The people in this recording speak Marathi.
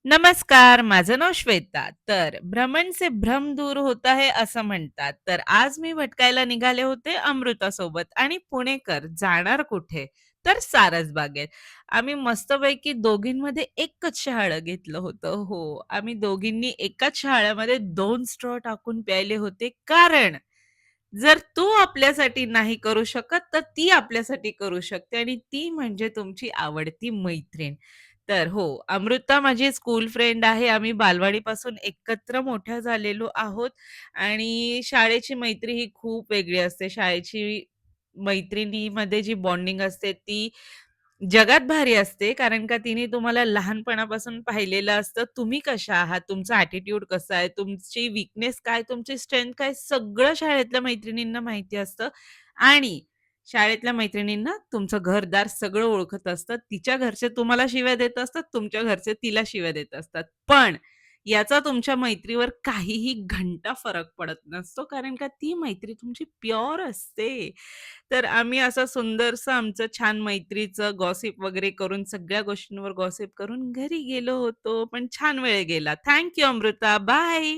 नमस्कार, माझं नाव श्वेता. तर भ्रमण से भ्रम दूर होता है असं म्हणतात. तर आज मी भटकायला निघाले होते अमृतासोबत आणि पुणेकर जाणार कुठे? तर सारसबागेत. आम्ही मस्तपैकी दोघींमध्ये एकच शहाळं घेतलं होतं. हो, आम्ही दोघींनी एकाच शहाळ्यामध्ये 2 स्ट्रॉ टाकून प्यायले होते. कारण जर तू आपल्यासाठी नाही करू शकत, तर ती आपल्यासाठी करू शकते आणि ती म्हणजे तुमची आवडती मैत्रीण. तर हो, अमृता माझी स्कूल फ्रेंड आहे. आम्ही बालवाडीपासून एकत्र मोठ्या झालेलो आहोत आणि शाळेची मैत्री ही खूप वेगळी असते. शाळेची मैत्रिणीमध्ये जी बॉन्डिंग असते ती जगात भारी असते. कारण का तिने तुम्हाला लहानपणापासून पाहिलेलं असतं. तुम्ही कशा आहात, तुमचा ॲटिट्यूड कसा आहे, तुमची वीकनेस काय, तुमची स्ट्रेंथ काय, सगळं शाळेतल्या मैत्रिणींना माहिती असतं आणि शाळेतल्या मैत्रिणींना तुमचं घर-दार सगळं ओळखत असतात. तिच्या घरचे तुम्हाला शिव्या देत असतात, तुमच्या घरचे तिला शिव्या देत असतात. पण याचा तुमच्या मैत्रीवर काहीही घंटा फरक पडत नसतो, कारण का ती मैत्री तुमची प्युअर असते. तर आम्ही असं सुंदरसं आमचं छान मैत्रीचं गॉसिप वगैरे करून, सगळ्या गोष्टींवर गॉसिप करून घरी गेलो होतो. पण छान वेळ गेला. थँक अमृता. बाय.